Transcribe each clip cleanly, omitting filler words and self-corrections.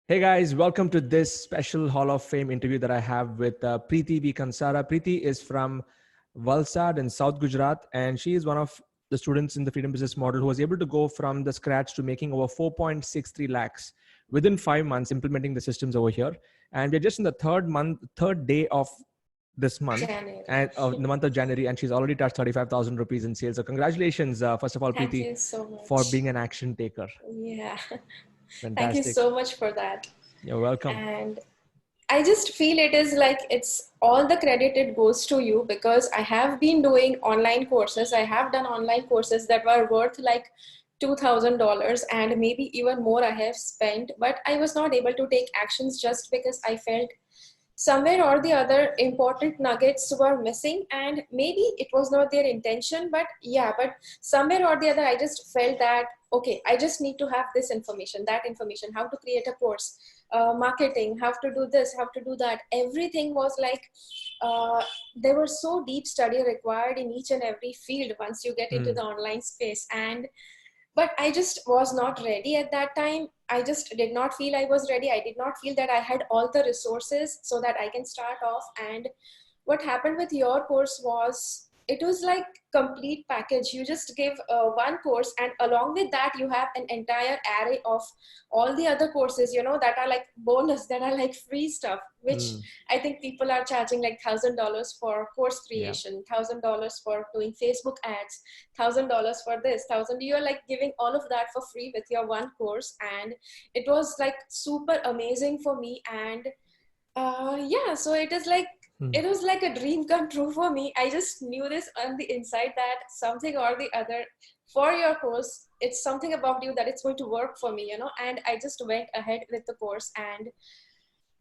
Hey guys, welcome to this special Hall of Fame interview that I have with Priti V. Kansara. Priti is from Valsad in South Gujarat, and she is one of the students in the Freedom Business Model who was able to go from the scratch to making over 4.63 lakhs within 5 months implementing the systems over here. And we're just in the third day of this month January. and in the month of January, and she's already touched 35,000 rupees in sales. So congratulations, first of all, Thank Priti, you so for much. being an action taker. Yeah. Thank you Fantastic. so much for that. You're welcome. And I just feel it is like it's all the credit it goes to you because I have been doing online courses. I have done online courses that were worth like $2,000 and maybe even more I have spent, but I was not able to take actions just because I felt somewhere or the other important nuggets were missing, and maybe it was not their intention, but yeah, but somewhere or the other I just felt that okay, I just need to have this information, that information, how to create a course, marketing, how to do this, how to do that. Everything was like there was so deep study required in each and every field once you get into Hmm. the online space. And but I just was not ready at that time. I just did not feel I was ready. I did not feel that I had all the resources so that I can start off. And what happened with your course was it was like complete package. You just give one course, and along with that you have an entire array of all the other courses, you know, that are like bonus, that are like free stuff, which Hmm. I think people are charging like $1,000 for course Yeah. creation, $1,000 for doing Facebook ads, $1,000 for this, thousand. You're like giving all of that for free with your one course, and it was like super amazing for me. And yeah, so it is like Hmm. it was like a dream come true for me. I just knew this on the inside that something or the other for your course, it's something about you that it's going to work for me, you know. And I just went ahead with the course, and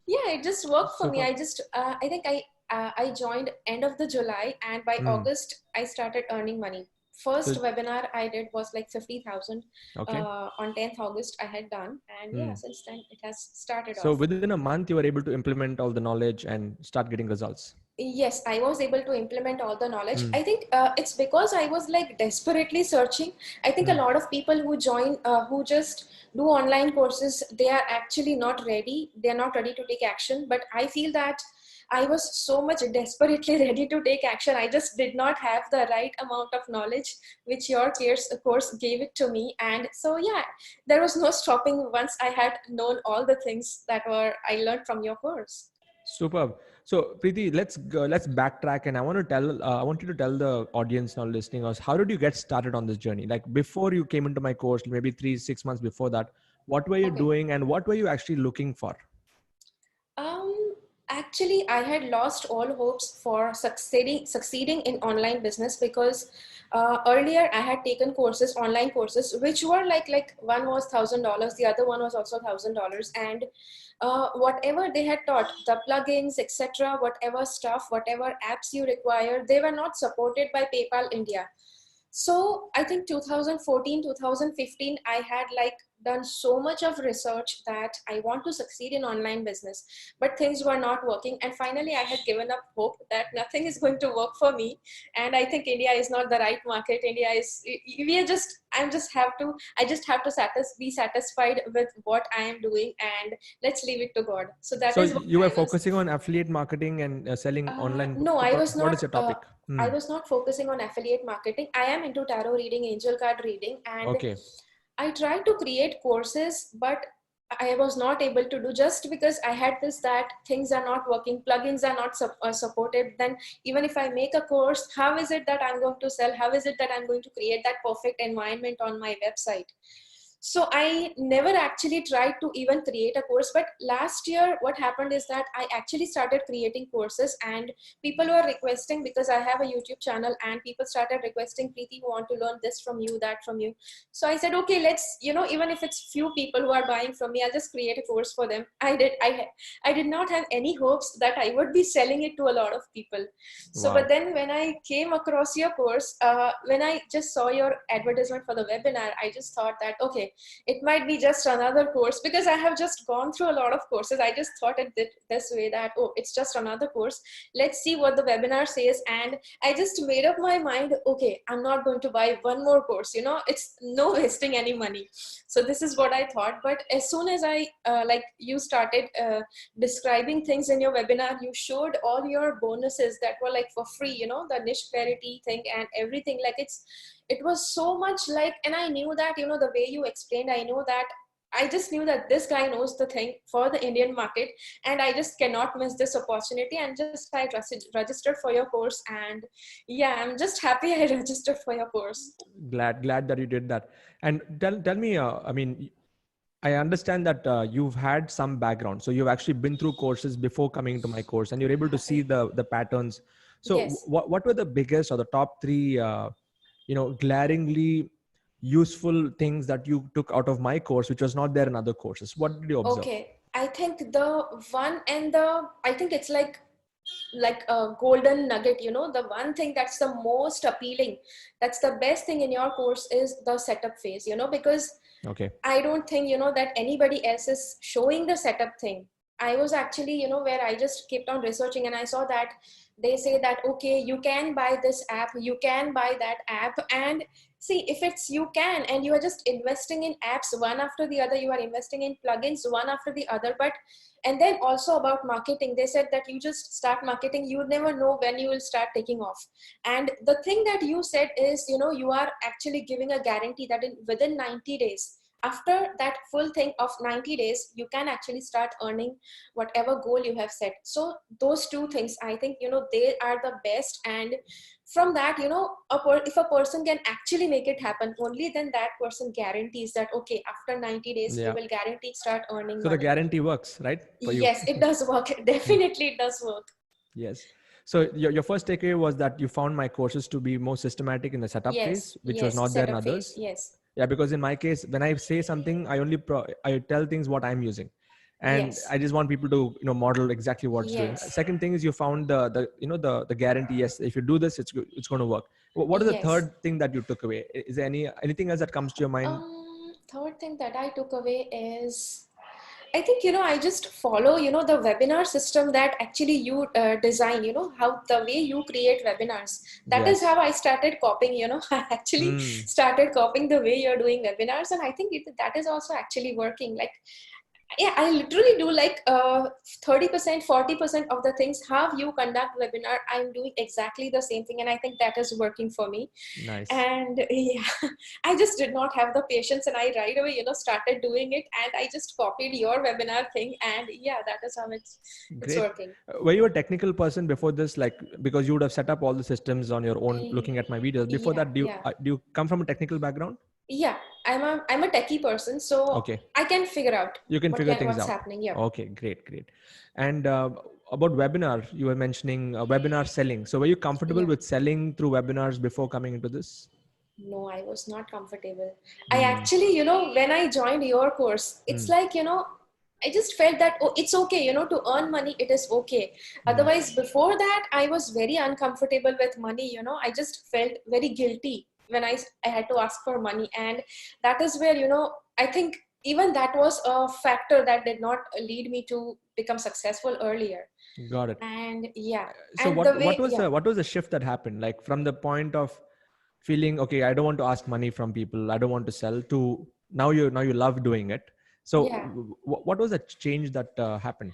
yeah, it just worked for me. Super. I think I joined end of the July, and by Hmm. August I started earning money. First So, webinar I did was like 50,000 okay. on 10th August I had done, and yeah, Hmm. since then it has started So off. within a month, you were able to implement all the knowledge and start getting results. Yes, I was able to implement all the knowledge. Hmm. I think it's because I was like desperately searching. I think a Hmm. lot of people who join, who just do online courses, they are actually not ready. They are not ready to take action. But I feel that I was so much desperately ready to take action. I just did not have the right amount of knowledge, which your course gave it to me. And so, yeah, there was no stopping once I had known all the things that were I learned from your course. Superb. So Preeti, let's go, let's backtrack, and I want you to tell the audience now listening us, how did you get started on this journey? Like before you came into my course, maybe 3, 6 months before that, what were you Okay. doing, and what were you actually looking for? Um, Actually, I had lost all hopes for succeeding in online business because earlier I had taken courses, online courses, which were like one was $1,000, the other one was also $1,000, and whatever they had taught, the plugins, etc., whatever stuff, whatever apps you require, they were not supported by PayPal India. So I think 2014, 2015, I had like done so much of research that I want to succeed in online business, but things were not working. And finally, I had given up hope that nothing is going to work for me. And I think India is not the right market. India is, we are just, I just have to be satisfied with what I am doing, and let's leave it to God. So that So is what you were I was. focusing on affiliate marketing and selling online No, I was products. What is not. your topic? I Hmm. was not focusing on affiliate marketing. I am into tarot reading, angel card reading, and Okay. I tried to create courses, but I was not able to do just because I had this that things are not working, plugins are not supported. Then even if I make a course, how is it that I'm going to sell? How is it that I'm going to create that perfect environment on my website? So I never actually tried to even create a course. But last year what happened is that I actually started creating courses, and people were requesting, because I have a YouTube channel, and people started requesting, Preeti, who want to learn this from you, that from you. So I said, okay, let's, you know, even if it's few people who are buying from me, I'll just create a course for them. I did not have any hopes that I would be selling it to a lot of people. So but Wow. then when I came across your course, when I just saw your advertisement for the webinar, I just thought that okay, it might be just another course, because I have just gone through a lot of courses. I just thought it this way, that, oh, it's just another course. Let's see what the webinar says. And I just made up my mind, okay, I'm not going to buy one more course. It's no wasting any money. So this is what I thought. But as soon as I, like you started describing things in your webinar, you showed all your bonuses that were like for free, the niche parity thing and everything. Like it was so much like, and I knew that, the way you explained, I just knew that this guy knows the thing for the Indian market, and I just cannot miss this opportunity. And just I registered for your course, and yeah, I'm just happy I registered for your course. Glad that you did that. And tell me, I mean, I understand that you've had some background, so you've actually been through courses before coming to my course, and you're able to see the patterns. So Yes. what were the biggest or the top three glaringly useful things that you took out of my course, which was not there in other courses? What did you observe? Okay. I think I think it's like a golden nugget, the one thing that's the most appealing, that's the best thing in your course is the setup phase, because Okay. I don't think, that anybody else is showing the setup thing. I was actually, where I just kept on researching, and I saw that they say that, okay, you can buy this app, you can buy that app. And see, if it's you can, and you are just investing in apps one after the other, you are investing in plugins one after the other. But, and then also about marketing, they said that you just start marketing, you never know when you will start taking off. And the thing that you said is, you are actually giving a guarantee that within 90 days, after that full thing of 90 days, you can actually start earning whatever goal you have set. So those two things, I think, they are the best. And from that, if a person can actually make it happen, only then that person guarantees that, okay, after 90 days, you Yeah. will guarantee start earning So the money. guarantee works, right, for you? Yes, it does work. Definitely it does work. Yes. So your first takeaway was that you found my courses to be more systematic in the setup phase, Yes, which was yes, not there in setup phase. others. Yes, Yeah, because in my case, when I say something, I only I tell things what I'm using, and yes, I just want people to model exactly what's doing. yes, Second thing is you found the guarantee. Yes, if you do this, it's going to work. What is the yes. third thing that you took away? Is there anything else that comes to your mind? Third thing that I took away is, I think, I just follow, the webinar system that actually you design, how the way you create webinars. That is Yes. how I started copying, I actually Hmm. started copying the way you're doing webinars. And I think that is also actually working. Like, yeah, I literally do like 30%, 40% of the things how you conduct webinar, I'm doing exactly the same thing. And I think that is working for me. Nice. And yeah, I just did not have the patience, and I right away, started doing it, and I just copied your webinar thing. And yeah, that is how it's Great. working. Were you a technical person before this? Like, because you would have set up all the systems on your own, looking at my videos. Before Yeah, that, yeah, do you come from a technical background? yeah. I'm a techie person, so Okay, I can figure out you can figure things what's out. happening. Yeah. Okay, great. And about webinar, you were mentioning webinar selling. So, were you comfortable Yeah. with selling through webinars before coming into this? No, I was not comfortable. I Hmm. actually, when I joined your course, it's Hmm. like, I just felt that, oh, it's okay, to earn money, it is okay. Hmm. Otherwise, before that, I was very uncomfortable with money, I just felt very guilty when I had to ask for money. And that is where, I think even that was a factor that did not lead me to become successful earlier. Got it. And yeah, So, and the way, yeah. what was the shift that happened? Like from the point of feeling, okay, I don't want to ask money from people, I don't want to sell, to now you love doing it. So Yeah. what was the change that happened?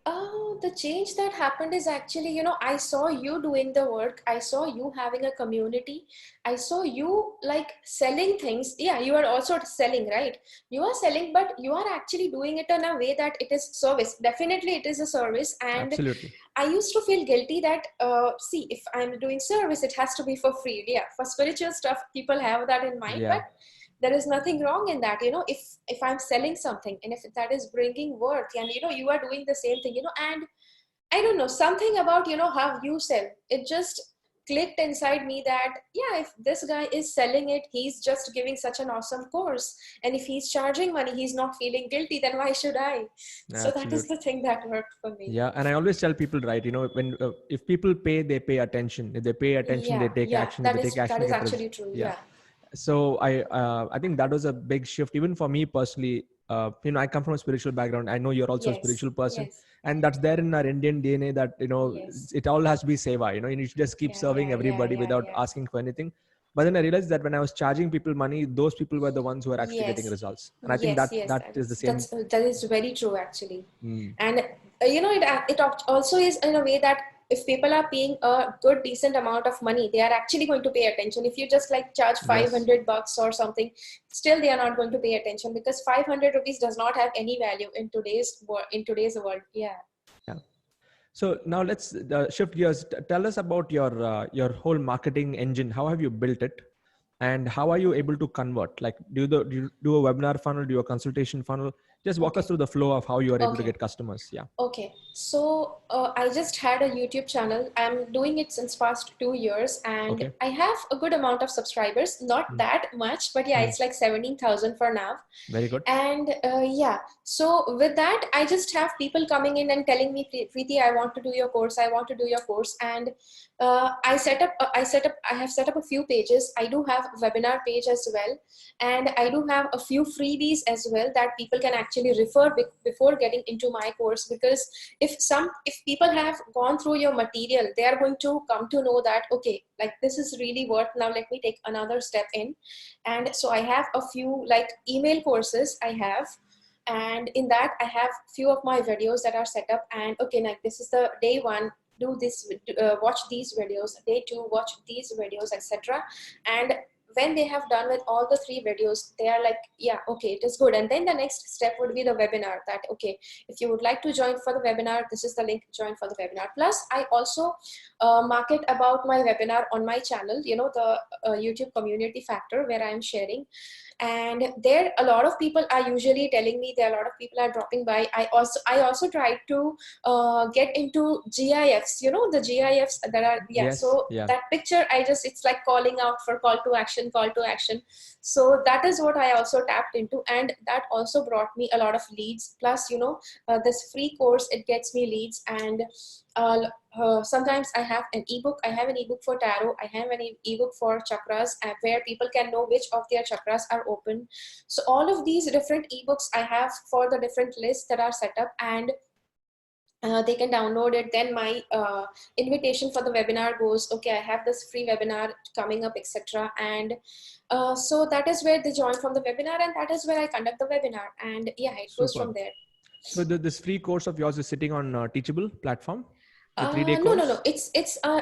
Oh, the change that happened is actually, I saw you doing the work. I saw you having a community. I saw you like selling things. Yeah, you are also selling, right? You are selling, but you are actually doing it in a way that it is service. Definitely, it is a service. And Absolutely. I used to feel guilty that, see, if I'm doing service, it has to be for free. Yeah, for spiritual stuff, people have that in mind, but Yeah. there is nothing wrong in that. If I'm selling something, and if that is bringing worth, and you are doing the same thing, and I don't know, something about how you sell, it just clicked inside me that, yeah, if this guy is selling it, he's just giving such an awesome course, and if he's charging money, he's not feeling guilty, then why should I? So that is Absolutely. the thing that worked for me. Yeah, and I always tell people, right, when if people pay, they pay attention. If they pay attention, they Yeah, take yeah, action. If they take action, that they is get actually true. yeah. Yeah. So I think that was a big shift even for me personally. I come from a spiritual background. I know you're also a Yes, spiritual person, yes, and that's there in our Indian DNA that yes. it all has to be seva. You need to just keep Yeah, serving yeah, yeah, everybody yeah, without yeah. asking for anything. But then I realized that when I was charging people money, those people were the ones who were actually getting Yes, results. And I think yes, that yes. that is the same. That is very true actually. Mm, And also is in a way that if people are paying a good decent amount of money, they are actually going to pay attention. If you just like charge yes. 500 bucks or something, still they are not going to pay attention because 500 rupees does not have any value in today's world. Yeah. Yeah. So now let's shift gears. Tell us about your whole marketing engine. How have you built it, and how are you able to convert? Like, do you do a webinar funnel? Do a consultation funnel? Just walk us Okay. through the flow of how you are able to Okay. get customers. Yeah. Okay, so I just had a YouTube channel. I'm doing it since past 2 years, and Okay. I have a good amount of subscribers. Not Mm, that much, but yeah, mm, it's like 17,000 for now. very good. And yeah, so with that, I just have people coming in and telling me, Preeti, I want to do your course. I want to do your course, and I have set up a few pages. I do have a webinar page as well, and I do have a few freebies as well that people can actually refer before getting into my course. Because if people have gone through your material, they are going to come to know that okay, like this is really worth. Now let me take another step in. And so I have a few like email courses I have, and in that I have few of my videos that are set up. And okay, like this is the day one, do this, watch these videos, day two, watch these videos, etc. And when they have done with all the three videos, they are like, yeah, okay, it is good. And then the next step would be the webinar, that okay, if you would like to join for the webinar, this is the link, join for the webinar. Plus I also market about my webinar on my channel, the YouTube community factor, where I am sharing. And there a lot of people are usually telling me, there are a lot of people are dropping by. I also tried to get into GIFs, the GIFs that are, yeah. Yes. So Yeah. that picture, it's like calling out for call to action. So that is what I also tapped into, and that also brought me a lot of leads. Plus this free course, it gets me leads. And uh, sometimes I have an ebook. I have an ebook for tarot. I have an ebook for chakras, where people can know which of their chakras are open. So all of these different ebooks I have for the different lists that are set up, and they can download it. Then my invitation for the webinar goes, okay, I have this free webinar coming up, etc. And so that is where they join from the webinar, and that is where I conduct the webinar. And yeah, it goes from Superb. there. So this free course of yours is sitting on Teachable platform, the 3 day No. course.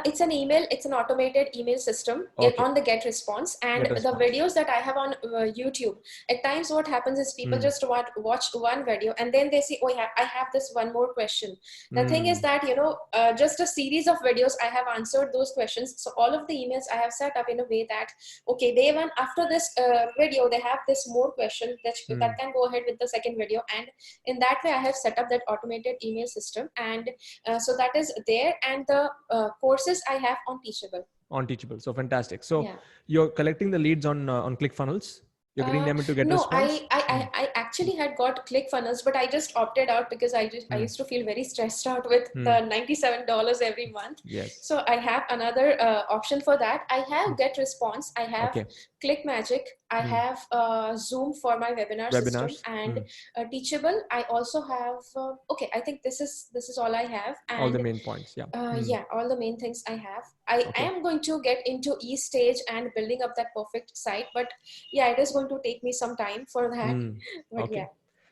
It's an email. It's an automated email system Okay. on the Get Response. And Get the response. videos that I have on YouTube, at times what happens is people Mm, just watch one video, and then they see, oh yeah, I have this one more question. The thing is mm, that just a series of videos I have answered those questions. So all of the emails I have set up in a way that okay, day one, after this video, they have this more question that mm. can go ahead with the second video. And in that way I have set up that automated email system. And so that is there. And the courses I have on Teachable. On Teachable. So fantastic. So Yeah. you're collecting the leads on ClickFunnels. You're getting Uh, them into Get no, Response. Mm, I actually had got ClickFunnels, but I just opted out because I mm, used to feel very stressed out with mm. the $97 every month. Yes. So I have another option for that. I Mm. have Get Response, I have Okay. ClickMagic, I Mm. have Zoom for my webinar system, Webinars. and Mm. Teachable. I also have. Okay, I think this is all I have. All the And main points. Yeah. Mm. yeah, all the main things I have. I Okay. am going to get into stage and building up that perfect site, but yeah, it is going to take me some time for that. Mm. But Okay. yeah,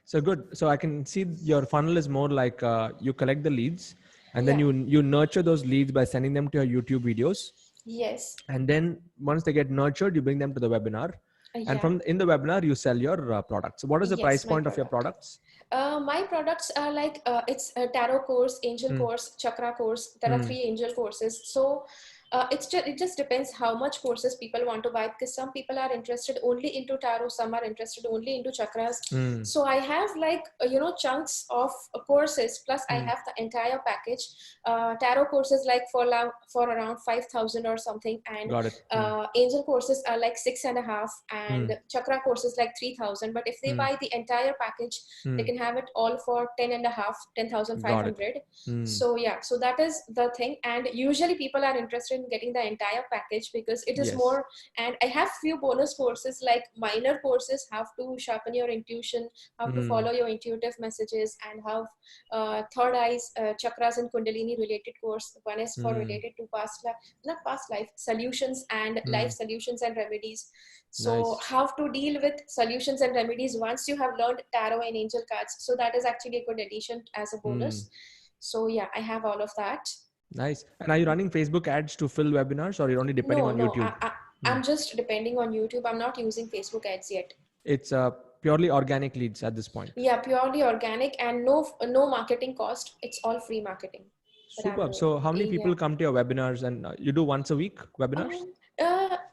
So good. So I can see your funnel is more like you collect the leads, and then yeah, you nurture those leads by sending them to your YouTube videos, yes, and then once they get nurtured, you bring them to the webinar, and yeah, from in the webinar you sell your products. So what is the price yes, my point of your product. products? My products are like it's a tarot course, angel Mm. course, chakra course. There are Mm. 3 angel courses. So it just depends how much courses people want to buy, because some people are interested only into tarot, some are interested only into chakras. Mm. So I have like chunks of courses, plus I Mm. have the entire package. Tarot courses like for around 5,000 or something, and Got it. Mm. angel courses are like 6.5, and Mm. chakra courses like 3,000. But if they Mm. buy the entire package, they Mm. can have it all for 10.5, ten thousand five Got it. hundred. Mm. So yeah, so that is the thing. And usually people are interested in getting the entire package because it is Yes. more. And I have few bonus courses, like minor courses, how to sharpen your intuition, how to follow Mm, your intuitive messages, and how third eyes, chakras and kundalini related course. One is for mm, related to past life, not past life, solutions and life mm. solutions and remedies. So Nice. how to deal with solutions and remedies once you have learned tarot and angel cards. So that is actually a good addition as a Mm, bonus. So yeah, I have all of that. nice. And are you running Facebook ads to fill webinars, or you're only depending No, on no, YouTube? Mm. I'm just depending on YouTube. I'm not using Facebook ads yet. It's purely organic leads at this point. Yeah, purely organic and no marketing cost. It's all free marketing that I'm Superb. doing. So how many people Yeah. come to your webinars, and you do once a week webinars?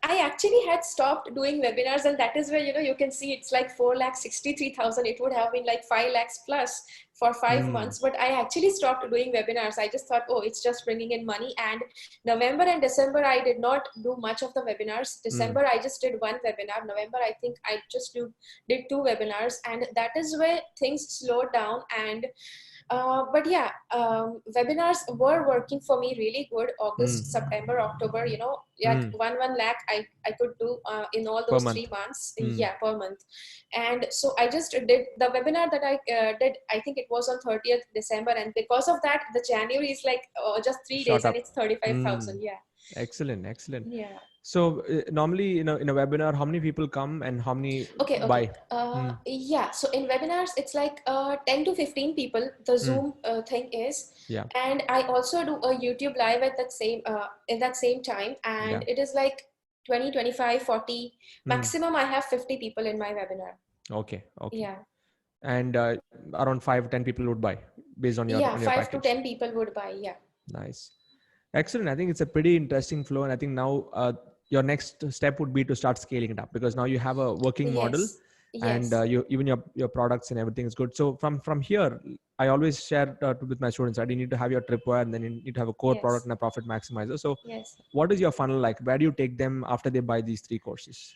I actually had stopped doing webinars, and that is where you can see it's like 4,63,000. It would have been like 5 lakhs plus for 5 months, Mm, but I actually stopped doing webinars. I just thought, oh, it's just bringing in money. And November and December, I did not do much of the webinars. mm, December, I just did one webinar. November, I think I just did two webinars, and that is where things slowed down. And but yeah, webinars were working for me really good. August, mm, September, October, like mm. 1 lakh I could do in all Per those three month. months. Mm. Yeah, per month. And so I just did the webinar that I did. I think it was on 30th December, and because of that, the January is like just 3 days, Shot and it's up. Mm. 35,000. Yeah, Excellent, excellent. yeah. So normally, in a webinar, how many people come and how many Okay. buy? Mm, Yeah. So in webinars, it's like 10 to 15 people. The mm, Zoom thing is, yeah, and I also do a YouTube live at that same in that same time, yeah. and it is like 20, 25, 40. Mm, Maximum, I have 50 people in my webinar. okay, okay. Yeah. And around 5 10 people would buy based on your Yeah, on your 5 to package. 10 people would buy. Yeah. Nice. Excellent. I think it's a pretty interesting flow. And I think now your next step would be to start scaling it up, because now you have a working model, Yes. and Yes. even your products and everything is good. So from here, I always share with my students, right? You need to have your tripwire, and then you need to have a core product Yes. and a profit maximizer. So Yes. what is your funnel like? Where do you take them after they buy these three courses?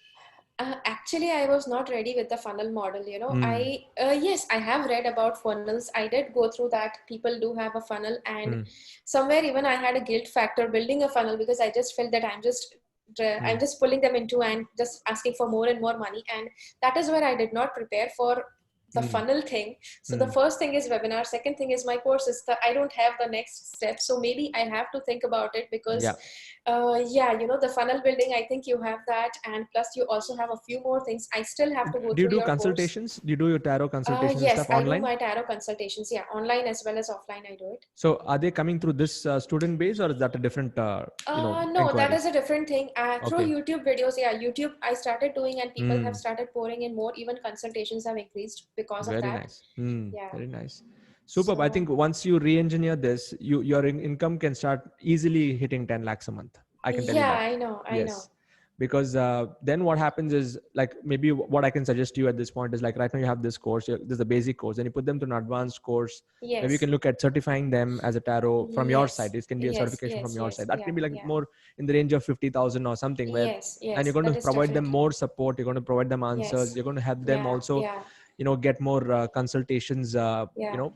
Actually, I was not ready with the funnel model. Mm, I yes, I have read about funnels. I did go through that. People do have a funnel, and mm, somewhere even I had a guilt factor building a funnel because I just felt that I'm mm, just pulling them into and just asking for more and more money, and that is where I did not prepare for the mm, funnel thing. So the mm. first thing is webinar. Second thing is my courses. I don't have the next step, so maybe I have to think about it because Yeah. yeah, the funnel building, I think you have that. And plus you also have a few more things. I still have to go Do you through do your course. consultations? Do you do your tarot consultations and Yes, stuff I do online? my tarot consultations. Yeah, online as well as offline, I do it. So are they coming through this student base, or is that a different, No, that inquiry? is a different thing. Through Okay. YouTube videos, yeah, YouTube I started doing, and people have Mm, started pouring in more. Even consultations have increased because of very that. nice. Mm, Yeah. very nice. Superb. I So think once you re-engineer this, your income can start easily hitting 10 lakhs a month. I can tell you yeah, that. I know. Yes. Because then what happens is, like, maybe what I can suggest to you at this point is, like, right now you have this course, there's a basic course, and you put them to an advanced course. Maybe you Yes, can look at certifying them as a tarot from your side. yes, It can be a yes, certification from yes, your yes. side. That Yeah, can be like yeah. more in the range of 50,000 or something, where, Yes, and you're yes, going to that is provide them definitely. more support. You're going to provide them answers. Yes. You're going to help them Yeah, also, yeah, get more consultations, yeah.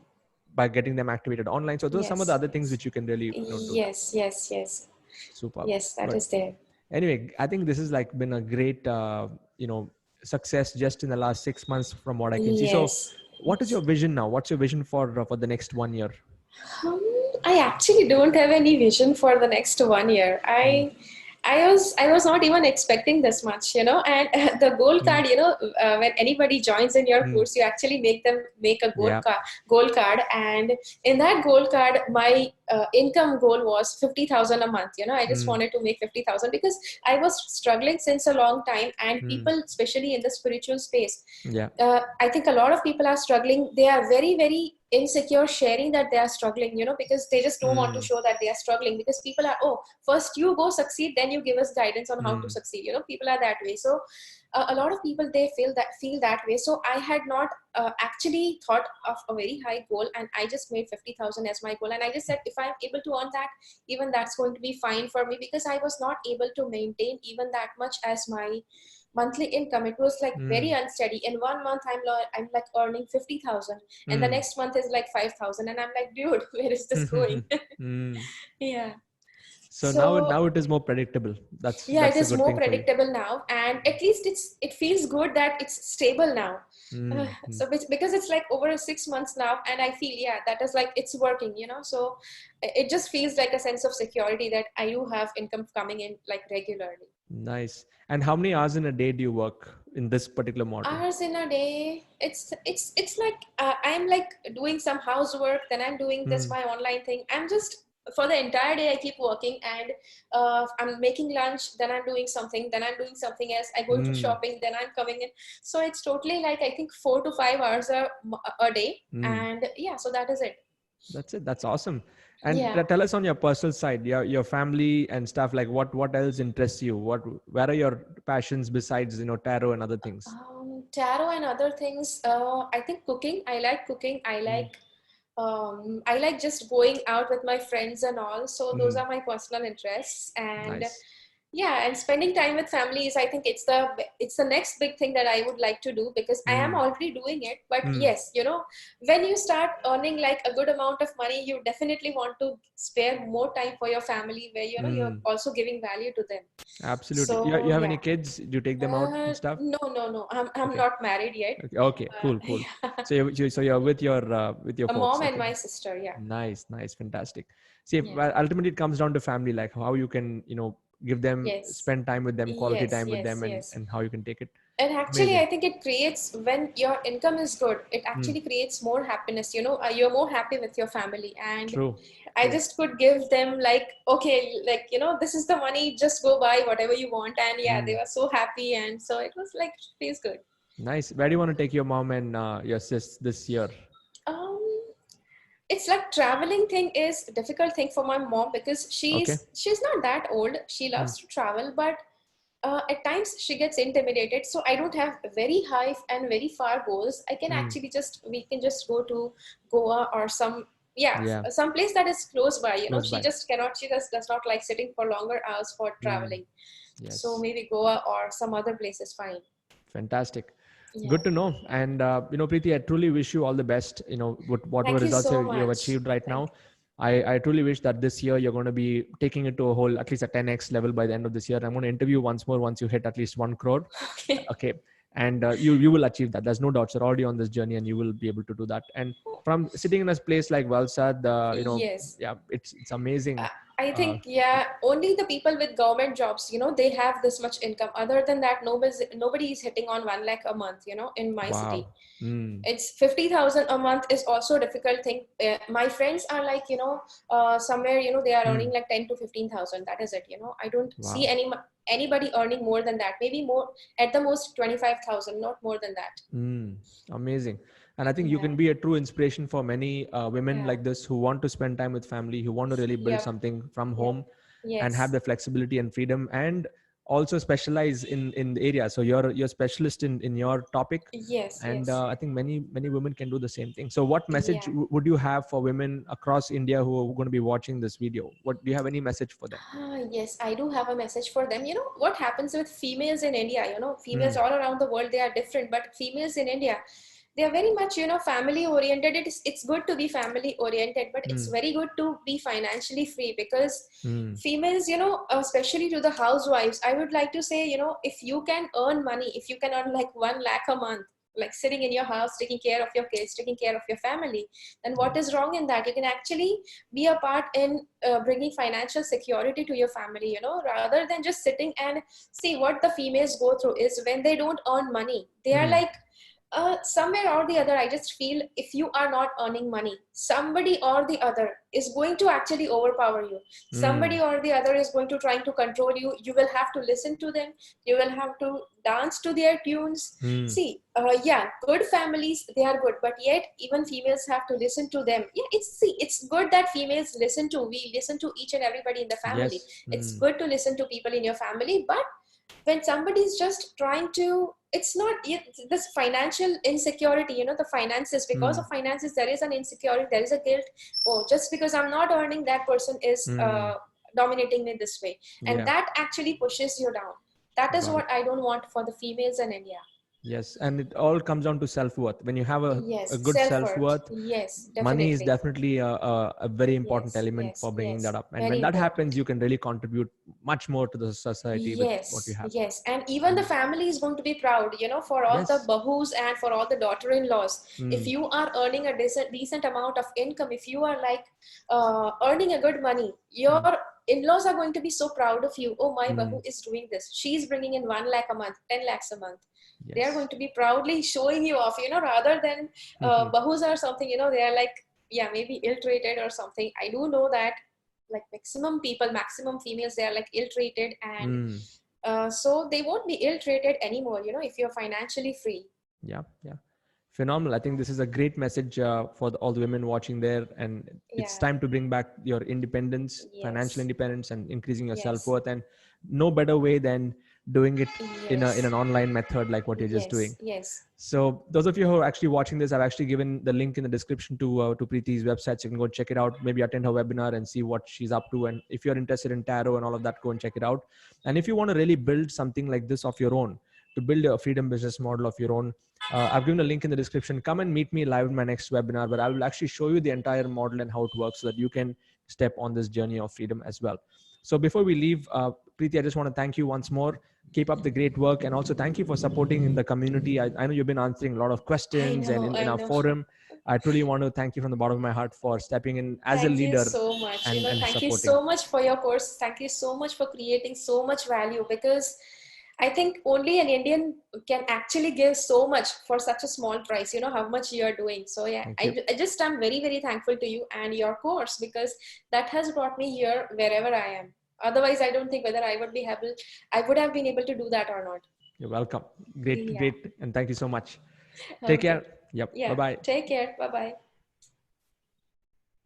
by getting them activated online. So those are some of the Yes, other things yes. which you can really, do. Yes, yes, yes. Superb. Yes, that But is there. anyway, I think this has like been a great, success just in the last 6 months from what I can see. So Yes, what is your yes. vision now? What's your vision for the next 1 year? Um, I actually don't have any vision for the next 1 year. Mm, I was not even expecting this much, and the goal mm, card, when anybody joins in your mm, course, you actually make them make a yeah. goal card, and in that goal card, my income goal was 50,000 a month. I just Mm, wanted to make 50,000 because I was struggling since a long time, and mm, people, especially in the spiritual space, yeah. I think a lot of people are struggling. They are very, very insecure sharing that they are struggling, because they just don't want to Mm, show that they are struggling because people are, oh, first you go succeed, then you give us guidance on how to mm, succeed. People are that way. So a lot of people, they feel that way. So I had not actually thought of a very high goal, and I just made 50,000 as my goal. And I just said, if I'm able to earn that, even that's going to be fine for me, because I was not able to maintain even that much as my monthly income. It was like very mm, unsteady. In 1 month, I'm like earning 50,000, and the mm. next month is like 5,000, and I'm like, dude, where is this going? Mm. Yeah. So now So now it is more predictable. yeah, it That's a is good more thing for you. predictable now, and at least it feels good that it's stable now. Mm-hmm. So because it's like over 6 months now, and I feel, yeah, that is like it's working, so it just feels like a sense of security that I do have income coming in like regularly. Nice. And how many hours in a day do you work in this particular model? Hours in a day, it's like I'm like doing some housework, then I'm doing this Mm. my online thing. I'm just for the entire day I keep working, and I'm making lunch, then I'm doing something, then I'm doing something else, I go to Mm. shopping, then I'm coming in. So it's totally like I think 4 to 5 hours a day, Mm. and yeah, so that is it. That's it. That's awesome. And Yeah. tell us on your personal side, your family and stuff. Like what else interests you? Where are your passions besides tarot and other things? Tarot and other things. I think cooking. I like cooking. Mm. I like just going out with my friends and all. So those Mm. are my personal interests. And Nice. yeah, and spending time with family is, I think it's the next big thing that I would like to do, because I am Mm. already doing it. But Mm. yes, when you start earning like a good amount of money, you definitely want to spare more time for your family, where you're Mm. also giving value to them. Absolutely. You So have any yeah. kids? Do you take them out and stuff? No, no, no. I'm Okay. not married yet. Okay. Okay. Cool. Cool. Yeah. So you're with your A folks. mom and Okay. my sister. Yeah. Nice. Nice. Fantastic. See, Yeah. ultimately it comes down to family, like how you can give them, Yes. spend time with them, quality Yes. time with Yes. them, and Yes. and how you can take it. And actually, I Amazing. think it creates, when your income is good, it Mm. actually creates more happiness. You're more happy with your family, and True. I True. just could give them like, okay, like this is the money. Just go buy whatever you want, and yeah, they Mm. were so happy, and so it was like feels good. Nice. Where do you want to take your mom and your sis this year? Um, it's like traveling thing is a difficult thing for my mom, because Okay. she's not that old. She Mm. loves to travel, but at times she gets intimidated. So I don't have very high and very far goals. I can Mm. actually we can just go to Goa or Yeah. some place that is close by. Close She by. just cannot. She just does not like sitting for longer hours for Mm. traveling. So Yes. maybe Goa or some other place is fine. Fantastic. Yeah. Good to know. And Preeti, I truly wish you all the best. Whatever Thank you results so you have much. achieved right Thank. now. I truly wish that this year you're going to be taking it to a whole, at least a 10x level by the end of this year. I'm going to interview once more once you hit at least 1 crore. Okay. Okay. And you will achieve that. There's no doubt. You're already on this journey and you will be able to do that. And from sitting in a place like Valsad, Yes. yeah, it's amazing. Uh, I Uh, think, yeah, only the people with government jobs, they have this much income. Other than that, nobody is hitting on 1 lakh a month, in my city. wow. Mm, It's 50,000 a month is also a difficult thing. My friends are like, somewhere, they are mm, earning like 10 to 15,000. That is it. I don't see wow. anybody earning more than that. Maybe more, at the most 25,000, not more than that. Mm, amazing. And I think you Yeah. can be a true inspiration for many women Yeah. like this who want to spend time with family, who want to really build Yep. something from Yep. home and have Yes. the flexibility and freedom, and also specialize in the area. So you're specialist in your topic, Yes. and Yes. I think many women can do the same thing. So what message Yeah. would you have for women across India who are going to be watching this video? What do you have any message for them? Yes, I do have a message for them. What happens with females in India? Females Mm, all around the world, they are different, but females in India, they are very much, family oriented. It's good to be family oriented, but it's mm, very good to be financially free, because mm, females, especially to the housewives, I would like to say, if you can earn money, if you can earn like 1 lakh a month, like sitting in your house, taking care of your kids, taking care of your family, then yeah. what is wrong in that? You can actually be a part in bringing financial security to your family, rather than just sitting and see what the females go through is when they don't earn money. They are Mm, like, somewhere or the other, I just feel if you are not earning money, somebody or the other is going to actually overpower you. mm, Somebody or the other is going to try to control you. You will have to listen to them. You will have to dance to their tunes. mm, See, yeah, good families, they are good, but yet even females have to listen to them. Yeah, it's good that females we listen to each and everybody in the family. yes. It's Mm, good to listen to people in your family, but when somebody's just trying to, it's not this financial insecurity, the finances, because of mm, finances there is an insecurity, there is a guilt. Oh, just because I'm not earning, that person is mm. dominating me this way, and Yeah, that actually pushes you down. That is got it. what I don't want for the females in India. Yes, and it all comes down to self-worth. When you have a Yes, good self-worth. self-worth, Yes, money is definitely. definitely a very important Yes, element yes, for bringing that yes. up. And when Very that happens, important. you can really contribute much more to the society with what you Yes, have. yes. And even the family is going to be proud, for all the Yes. bahus and for all the daughter-in-laws. If Mm, you are earning a decent amount of income, if you are like earning a good money, your mm, in-laws are going to be so proud of you. Oh, my bahu mm. is doing this. She's bringing in 1 lakh a month, 10 lakhs a month. They are Yes. going to be proudly showing you off, rather than bahus are something, they are like, yeah, maybe ill-treated or something. I do know that like maximum females, they are like ill-treated, and Mm. so they won't be ill-treated anymore, if you're financially free. Yeah, yeah. Phenomenal. I think this is a great message for all the women watching there. And it's Yeah. time to bring back your independence, financial Yes. independence, and increasing your self Yes. worth. And no better way than doing it in Yes. an online method like what you're just doing. Yes. Yes. So those of you who are actually watching this, I've actually given the link in the description to Preeti's website. So you can go check it out. Maybe attend her webinar and see what she's up to. And if you're interested in tarot and all of that, go and check it out. And if you want to really build something like this of your own, to build a freedom business model of your own, I've given a link in the description. Come and meet me live in my next webinar, where I will actually show you the entire model and how it works, so that you can step on this journey of freedom as well. So before we leave, Preeti, I just want to thank you once more. Keep up the great work, and also thank you for supporting in the community. I know you've been answering a lot of I questions, and know, in I our know. forum, I truly want to thank you from the bottom of my heart for stepping in as a Thank you leader so much. and Thank you supporting. so much for your course. Thank you so much for creating so much value, because I think only an Indian can actually give so much for such a small price, how much you are doing. So yeah, Thank you. I just am very, very thankful to you and your course, because that has brought me here wherever I am. Otherwise, I don't think whether I would have been able to do that or not. You're welcome. Great, Yeah. great, and thank you so much. Take care. Okay. Yep. Bye Yeah. bye. Take care. Bye bye.